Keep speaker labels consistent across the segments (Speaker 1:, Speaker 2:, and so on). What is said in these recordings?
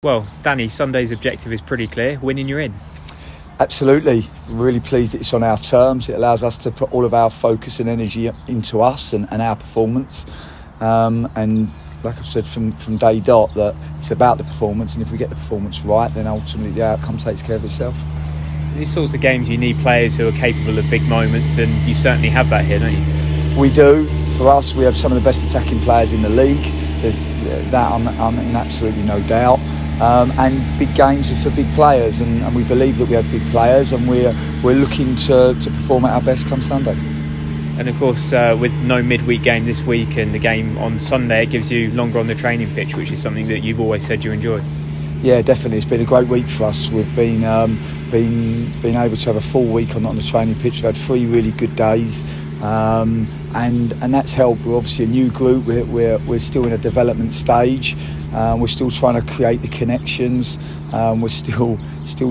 Speaker 1: Well, Danny, Sunday's objective is pretty clear. Winning, you're in.
Speaker 2: Absolutely. Really pleased that it's on our terms. It allows us to put all of our focus and energy into us and our performance. And like I've said from day dot, that it's about the performance, and if we get the performance right, then ultimately the outcome takes care of itself.
Speaker 1: These sorts of games, you need players who are capable of big moments, and you certainly have that here, don't you?
Speaker 2: We do. For us, we have some of the best attacking players in the league. There's that I'm in absolutely no doubt. And big games are for big players, and we believe that we have big players, and we're looking to perform at our best come Sunday.
Speaker 1: And of course, with no midweek game this week and the game on Sunday, it gives you longer on the training pitch, which is something that you've always said you enjoy. Yeah,
Speaker 2: definitely. It's been a great week for us. We've been able to have a full week on the training pitch. We've had 3 really good days, and that's helped. We're obviously a new group. We're still in a development stage. We're still trying to create the connections. We're still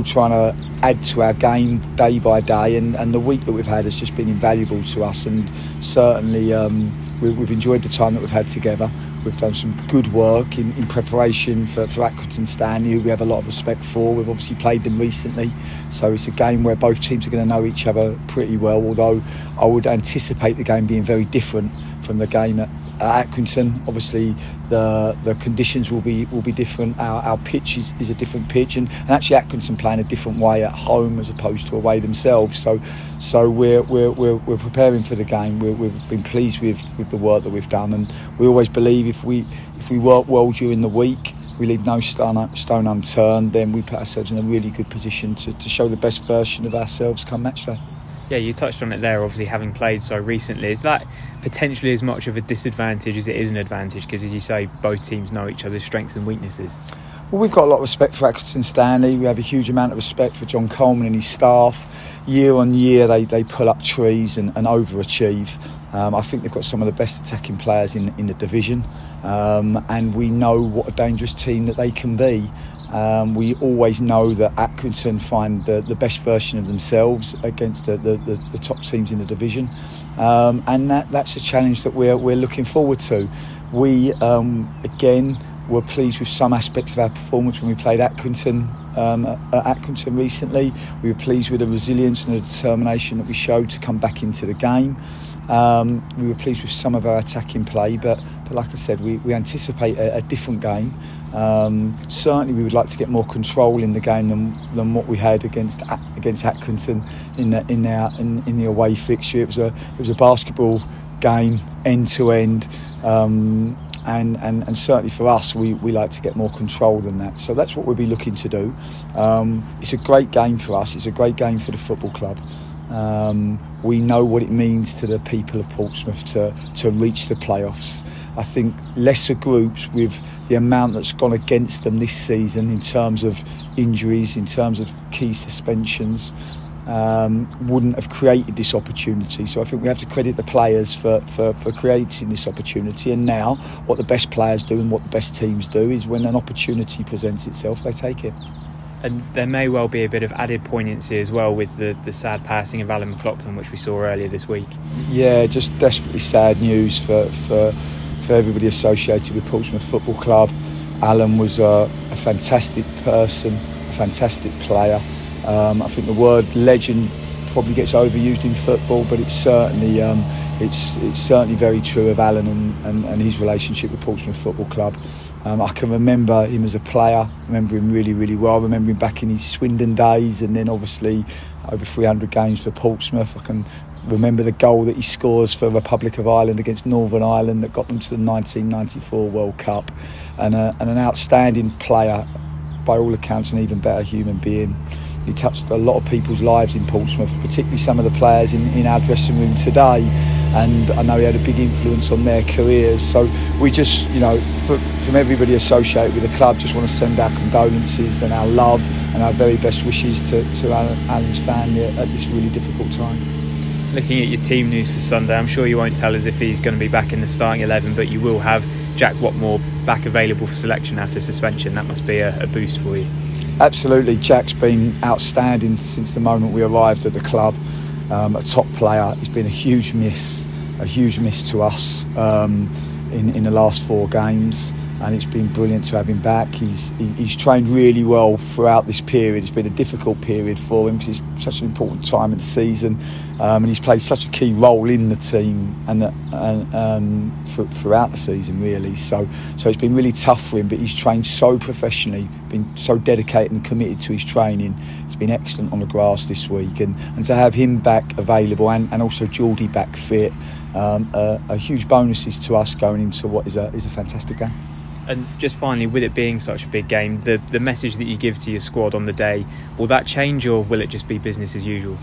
Speaker 2: trying to add to our game day by day, and the week that we've had has just been invaluable to us, and certainly we've enjoyed the time that we've had together. We've done some good work in preparation for Accrington Stanley, who we have a lot of respect for. We've obviously played them recently, so it's a game where both teams are going to know each other pretty well, although I would anticipate the game being very different from the game at Accrington. Obviously the conditions will be different. Our pitch is a different pitch, and actually Accrington playing a different way at home as opposed to away themselves, so we're preparing for the game. We've been pleased with the work that we've done, and we always believe if we work well during the week, we leave no stone unturned, then we put ourselves in a really good position to show the best version of ourselves come match day.
Speaker 1: Yeah, you touched on it there, obviously having played so recently. Is that potentially as much of a disadvantage as it is an advantage? Because as you say, both teams know each other's strengths and weaknesses.
Speaker 2: Well, we've got a lot of respect for Accrington Stanley. We have a huge amount of respect for John Coleman and his staff. Year on year, they pull up trees and overachieve. I think they've got some of the best attacking players in the division, and we know what a dangerous team that they can be. We always know that Accrington find the best version of themselves against the top teams in the division, and that's a challenge that we're looking forward to. We again were pleased with some aspects of our performance when we played Accrington at Accrington recently. We were pleased with the resilience and the determination that we showed to come back into the game. We were pleased with some of our attacking play, but like I said, we anticipate a different game. Certainly we would like to get more control in the game than what we had against Accrington in the away fixture. It was a basketball game end to end, and certainly for us, we like to get more control than that. So that's what we'll be looking to do. It's a great game for us. It's a great game for the football club. We know what it means to the people of Portsmouth to reach the playoffs. I think lesser groups, with the amount that's gone against them this season in terms of injuries, in terms of key suspensions, wouldn't have created this opportunity. So I think we have to credit the players for creating this opportunity. And now what the best players do and what the best teams do is when an opportunity presents itself, they take it.
Speaker 1: And there may well be a bit of added poignancy as well with the sad passing of Alan McLoughlin, which we saw earlier this week. Yeah,
Speaker 2: just desperately sad news for everybody associated with Portsmouth Football Club. Alan was a fantastic person, a fantastic player. I think the word legend probably gets overused in football, but it's certainly very true of Alan and his relationship with Portsmouth Football Club. I can remember him as a player. I remember him really, really well. I remember him back in his Swindon days, and then obviously over 300 games for Portsmouth. I can remember the goal that he scores for Republic of Ireland against Northern Ireland that got them to the 1994 World Cup, and an outstanding player, by all accounts, an even better human being. He touched a lot of people's lives in Portsmouth, particularly some of the players in our dressing room today, and I know he had a big influence on their careers. So we just, from everybody associated with the club, just want to send our condolences and our love and our very best wishes to Alan's family at this really difficult time.
Speaker 1: Looking at your team news for Sunday, I'm sure you won't tell us if he's going to be back in the starting 11, but you will have Jack Watmore back available for selection after suspension. That must be a boost for you.
Speaker 2: Absolutely. Jack's been outstanding since the moment we arrived at the club. A top player. He's been a huge miss to us in the last 4 games. and it's been brilliant to have him back. He's trained really well throughout this period. It's been a difficult period for him because it's such an important time of the season, and he's played such a key role in the team and throughout the season really. So it's been really tough for him, but he's trained so professionally, been so dedicated and committed to his training. He's been excellent on the grass this week, and to have him back available and also Geordie back fit are huge bonuses to us going into what is a fantastic game.
Speaker 1: And just finally, with it being such a big game, the message that you give to your squad on the day, will that change or will it just be business as usual?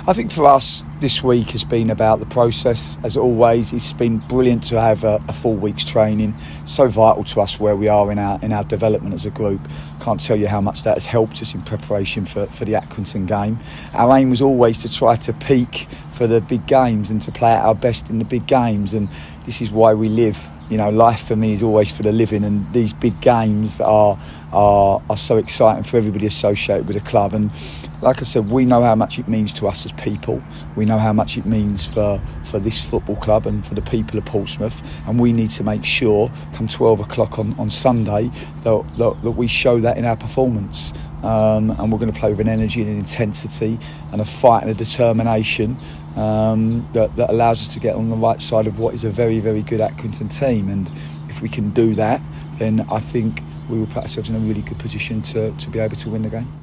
Speaker 2: I think for us this week has been about the process. As always, it's been brilliant to have a full week's training. So vital to us where we are in our development as a group. Can't tell you how much that has helped us in preparation for the Accrington game. Our aim was always to try to peak for the big games and to play at our best in the big games, and this is why we live. You know, life for me is always for the living, and these big games are so exciting for everybody associated with the club. And like I said, we know how much it means to us as people. We know how much it means for this football club and for the people of Portsmouth, and we need to make sure come 12 o'clock on Sunday that we show that in our performance. And we're going to play with an energy and an intensity and a fight and a determination that allows us to get on the right side of what is a very, very good Accrington team. And if we can do that, then I think we will put ourselves in a really good position to be able to win the game.